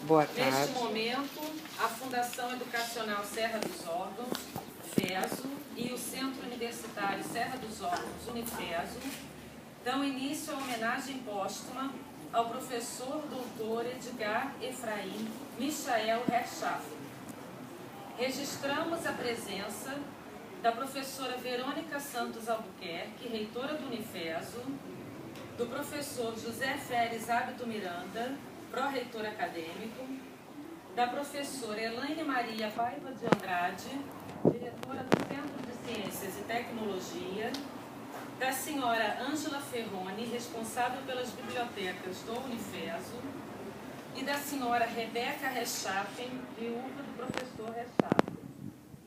Boa tarde. Neste momento, a Fundação Educacional Serra dos Órgãos, FESO, e o Centro Universitário Serra dos Órgãos, Unifeso, dão início à homenagem póstuma ao professor doutor Edgar Efraim Michael Herrschaff. Registramos a presença da professora Verônica Santos Albuquerque, reitora do Unifeso, do professor José Feres Hábito Miranda, pró-reitor acadêmico, da professora Elaine Maria Paiva de Andrade, diretora do Centro de Ciências e Tecnologia, da senhora Ângela Ferroni, responsável pelas bibliotecas do Unifeso, e da senhora Rebeca Herrschaff, viúva do professor Herrschaff,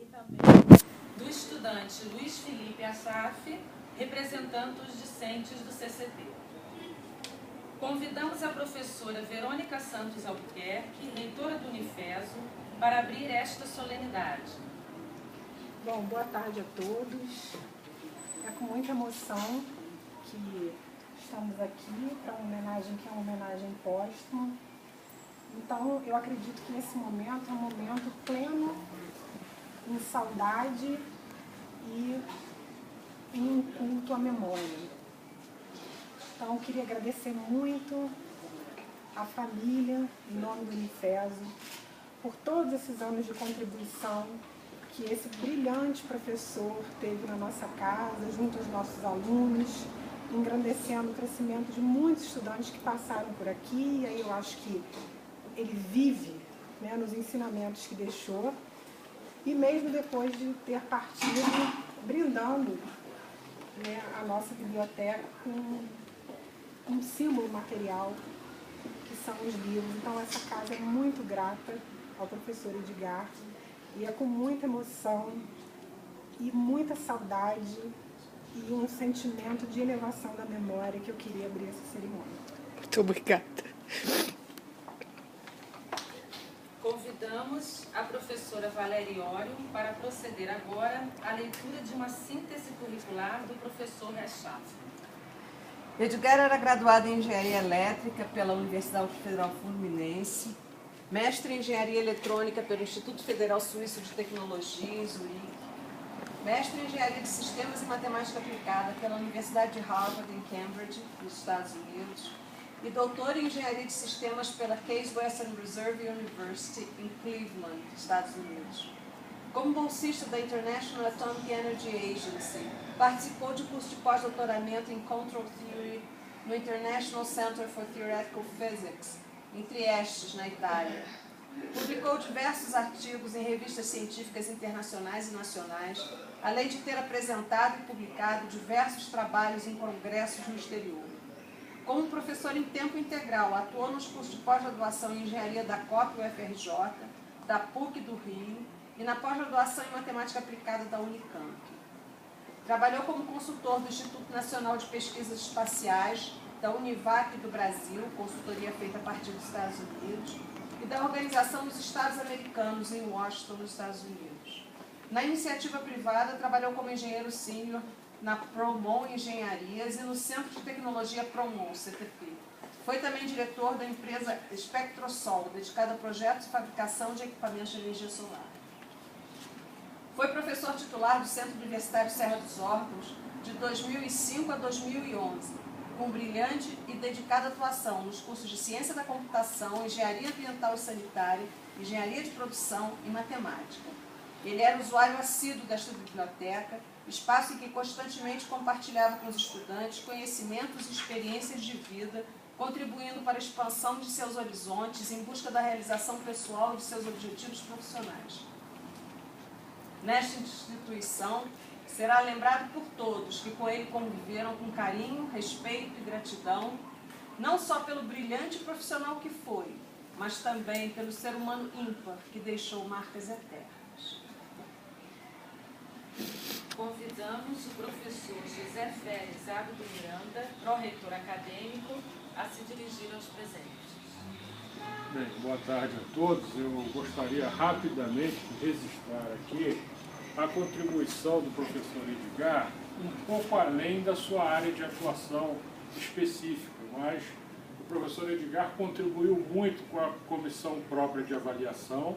e também do estudante Luiz Felipe Assaf, representando os discentes do CCT. Convidamos a professora Verônica Santos Albuquerque, reitora do Unifeso, para abrir esta solenidade. Bom, boa tarde a todos. É com muita emoção que estamos aqui para uma homenagem que é uma homenagem póstuma. Então, eu acredito que esse momento é um momento pleno em saudade e em um culto à memória. Então, eu queria agradecer muito à família, em nome do Unifeso, por todos esses anos de contribuição que esse brilhante professor teve na nossa casa, junto aos nossos alunos, engrandecendo o crescimento de muitos estudantes que passaram por aqui. E aí eu acho que ele vive, né, nos ensinamentos que deixou, e mesmo depois de ter partido, brindando, né, a nossa biblioteca com um símbolo material, que são os livros. Então essa casa é muito grata ao professor Edgar, e é com muita emoção e muita saudade e um sentimento de elevação da memória que eu queria abrir essa cerimônia. Muito obrigada. Convidamos a professora Valéria Iório para proceder agora à leitura de uma síntese curricular do professor Herrschaff. Edgar era graduado em Engenharia Elétrica pela Universidade Federal Fluminense, mestre em Engenharia Eletrônica pelo Instituto Federal Suíço de Tecnologia, Zurique, mestre em Engenharia de Sistemas e Matemática Aplicada pela Universidade de Harvard, em Cambridge, nos Estados Unidos, e doutor em Engenharia de Sistemas pela Case Western Reserve University, em Cleveland, Estados Unidos. Como bolsista da International Atomic Energy Agency, participou de curso de pós-doutoramento em Control Theory no International Center for Theoretical Physics, em Trieste, na Itália. Publicou diversos artigos em revistas científicas internacionais e nacionais, além de ter apresentado e publicado diversos trabalhos em congressos no exterior. Como professor em tempo integral, atuou nos cursos de pós-graduação em Engenharia da COP UFRJ, da PUC do Rio e na pós-graduação em Matemática Aplicada da Unicamp. Trabalhou como consultor do Instituto Nacional de Pesquisas Espaciais, da Univac do Brasil, consultoria feita a partir dos Estados Unidos, e da Organização dos Estados Americanos, em Washington, nos Estados Unidos. Na iniciativa privada, trabalhou como engenheiro sênior na Promon Engenharias e no Centro de Tecnologia Promon, CTP. Foi também diretor da empresa Spectrosol, dedicada a projetos de fabricação de equipamentos de energia solar. Foi professor titular do Centro Universitário Serra dos Órgãos de 2005 a 2011, com brilhante e dedicada atuação nos cursos de Ciência da Computação, Engenharia Ambiental e Sanitária, Engenharia de Produção e Matemática. Ele era usuário assíduo desta biblioteca, espaço em que constantemente compartilhava com os estudantes conhecimentos e experiências de vida, contribuindo para a expansão de seus horizontes em busca da realização pessoal de seus objetivos profissionais. Nesta instituição, será lembrado por todos que com ele conviveram com carinho, respeito e gratidão, não só pelo brilhante profissional que foi, mas também pelo ser humano ímpar que deixou marcas eternas. Convidamos o professor José Feres Hábito Miranda, pró-reitor acadêmico, a se dirigir aos presentes. Bem, boa tarde a todos. Eu gostaria rapidamente de registrar aqui a contribuição do professor Edgar, um pouco além da sua área de atuação específica, mas o professor Edgar contribuiu muito com a comissão própria de avaliação,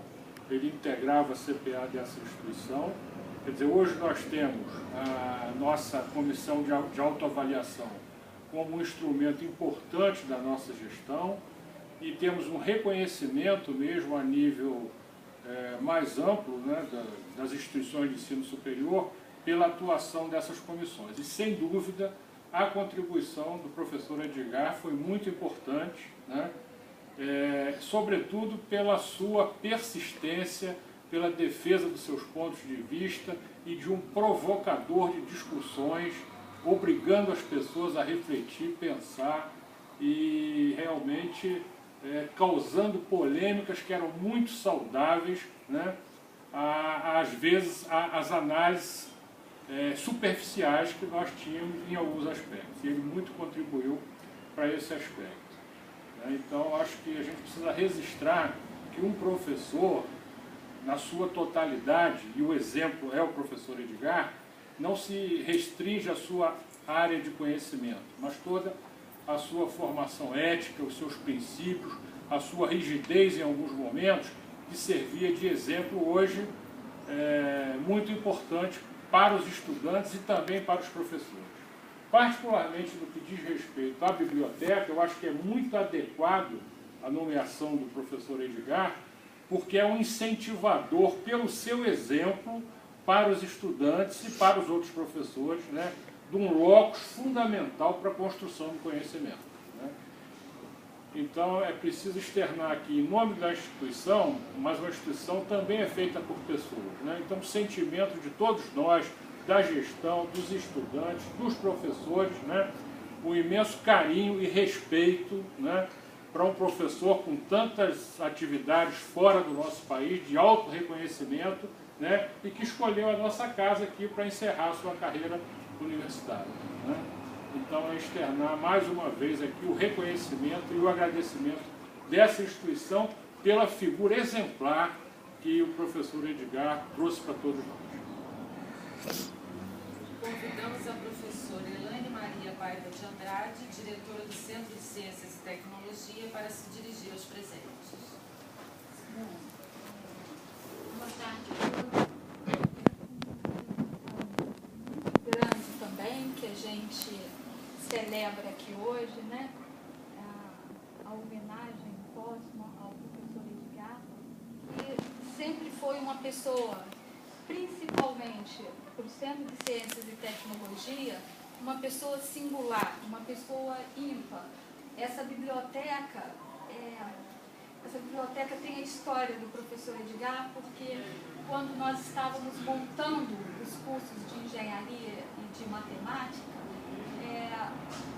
ele integrava a CPA dessa instituição. Quer dizer, hoje nós temos a nossa comissão de autoavaliação como um instrumento importante da nossa gestão e temos um reconhecimento mesmo a nível mais amplo, né, das instituições de ensino superior pela atuação dessas comissões. E, sem dúvida, a contribuição do professor Edgar foi muito importante, né, sobretudo pela sua persistência, pela defesa dos seus pontos de vista e de um provocador de discussões, obrigando as pessoas a refletir, pensar e realmente causando polêmicas que eram muito saudáveis, né? Às vezes as análises superficiais que nós tínhamos em alguns aspectos. E ele muito contribuiu para esse aspecto. Então, acho que a gente precisa registrar que um professor, na sua totalidade, e o exemplo é o professor Edgar, não se restringe à sua área de conhecimento, mas toda a sua formação ética, os seus princípios, a sua rigidez em alguns momentos, que servia de exemplo hoje muito importante para os estudantes e também para os professores. Particularmente no que diz respeito à biblioteca, eu acho que é muito adequado a nomeação do professor Edgar, porque é um incentivador pelo seu exemplo para os estudantes e para os outros professores, né, de um locus fundamental para a construção do conhecimento. Né? Então, é preciso externar aqui, em nome da instituição, mas uma instituição também é feita por pessoas. Né? Então, o sentimento de todos nós, da gestão, dos estudantes, dos professores, né? O imenso carinho e respeito, né, para um professor com tantas atividades fora do nosso país, de alto reconhecimento, né, e que escolheu a nossa casa aqui para encerrar a sua carreira universitária. Né? Então, é externar mais uma vez aqui o reconhecimento e o agradecimento dessa instituição pela figura exemplar que o professor Edgar trouxe para todos nós. Convidamos a professora Elaine Maria Paiva de Andrade, diretora do Centro de Ciências e Tecnologia, para se dirigir aos presentes. Boa tarde. Grande também, que a gente celebra aqui hoje, né? A homenagem póstuma ao professor Edgar, que sempre foi uma pessoa, principalmente para o Centro de Ciências e Tecnologia, uma pessoa singular, uma pessoa ímpar. Essa biblioteca tem a história do professor Edgar, porque quando nós estávamos montando os cursos de engenharia e de matemática,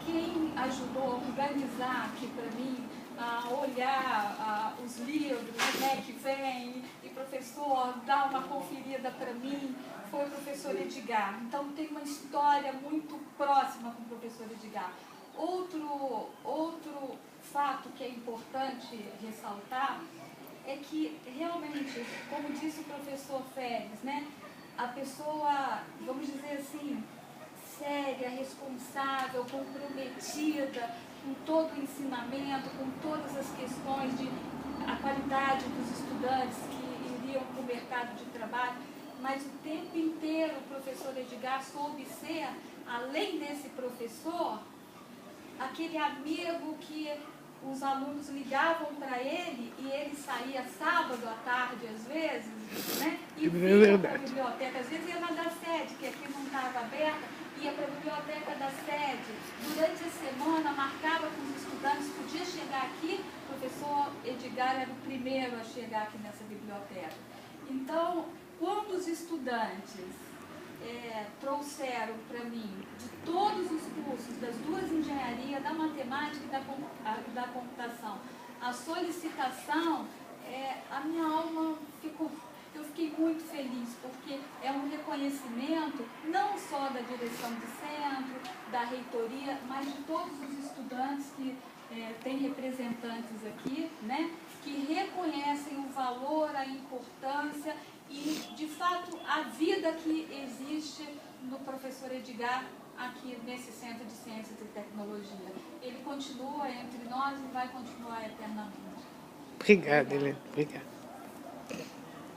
quem ajudou a organizar aqui para mim, a olhar os livros, né, que vem, e professor, dá uma conferida para mim, foi o professor Edgar. Então tem uma história muito próxima com o professor Edgar. Outro fato que é importante ressaltar é que realmente, como disse o professor Félix, né, a pessoa, vamos dizer assim, séria, responsável, comprometida com todo o ensinamento, com todas as questões de a qualidade dos estudantes que iriam para o mercado de trabalho, mas o tempo inteiro o professor Edgar soube ser, além desse professor, aquele amigo que os alunos ligavam para ele e ele saía sábado à tarde, às vezes, né, e ia para a biblioteca, às vezes ia na da sede, que aqui não estava aberta, ia para a biblioteca da sede. Durante a semana, marcava com os estudantes, podia chegar aqui, o professor Edgar era o primeiro a chegar aqui nessa biblioteca. Então, quando os estudantes trouxeram para mim, de todos os cursos, das duas engenharias, da matemática e da computação, a solicitação, a minha alma ficou... Eu fiquei muito feliz, porque é um reconhecimento não só da direção de centro, da reitoria, mas de todos os estudantes que têm representantes aqui, né, que reconhecem o valor, a importância e, de fato, a vida que existe no professor Edgar aqui nesse Centro de Ciências e Tecnologia. Ele continua entre nós e vai continuar eternamente. Obrigada, Helena. Obrigada.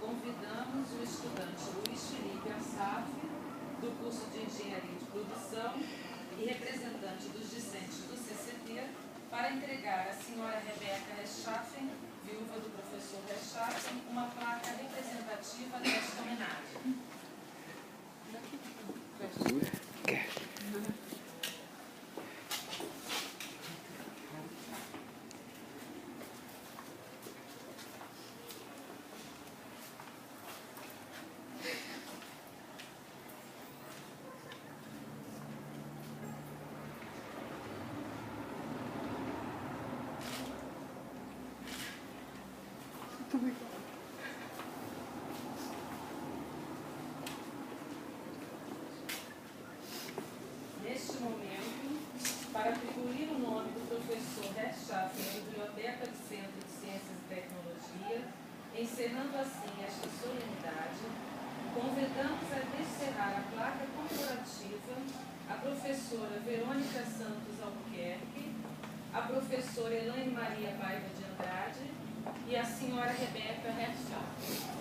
Convidamos o estudante Luiz Felipe Assaf, do curso de Engenharia de Produção e representante dos discentes do CCT, para entregar à senhora Rebeca Rechtschaffen, viúva do professor Rechtschaffen, uma placa representativa desta homenagem. Neste momento, para atribuir o nome do professor Rechtschaffen à Biblioteca do Centro de Ciências e Tecnologia, encerrando assim esta solenidade, convidamos a descerrar a placa corporativa a professora Verônica Santos Albuquerque, a professora Elaine Maria Paiva de Andrade e a senhora Rebeca Rechtschaffen.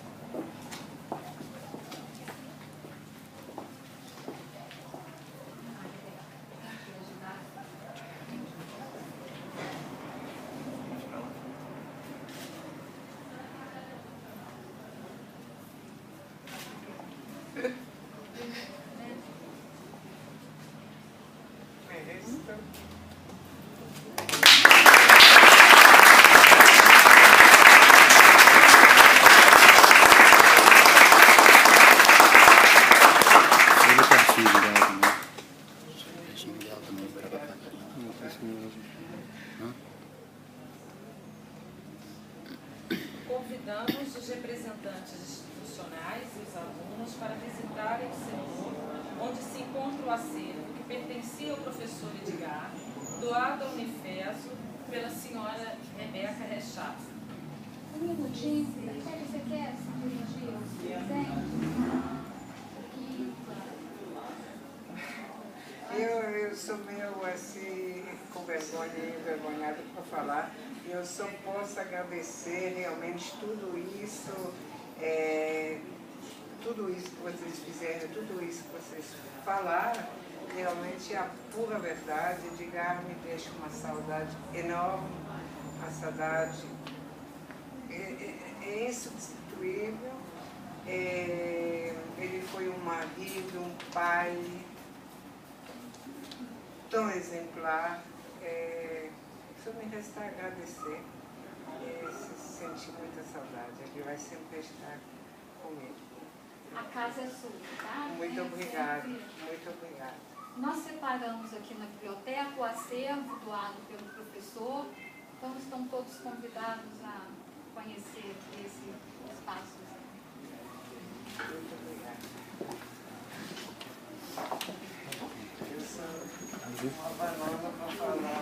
Convidamos os representantes institucionais e os alunos para visitarem o setor onde se encontra o acervo que pertencia ao professor Edgar, doado à Unifeso pela senhora Rebeca Rechtschaffen. Um minutinho, você quer se dirigir aos presentes? Eu sou meio assim, com vergonha e envergonhada para falar. Eu só posso agradecer realmente tudo isso que vocês fizeram, tudo isso que vocês falaram, realmente é a pura verdade. Edgar me deixa uma saudade enorme, uma saudade insubstituível. Ele foi um marido, um pai tão exemplar. Só me resta agradecer e sentir muita saudade. Ele vai sempre estar comigo. A casa é sua, tá? Muito obrigada, muito obrigada. Nós separamos aqui na biblioteca o acervo doado pelo professor, então estão todos convidados a conhecer esse espaço. Muito obrigada. Eu sou uma banana para falar.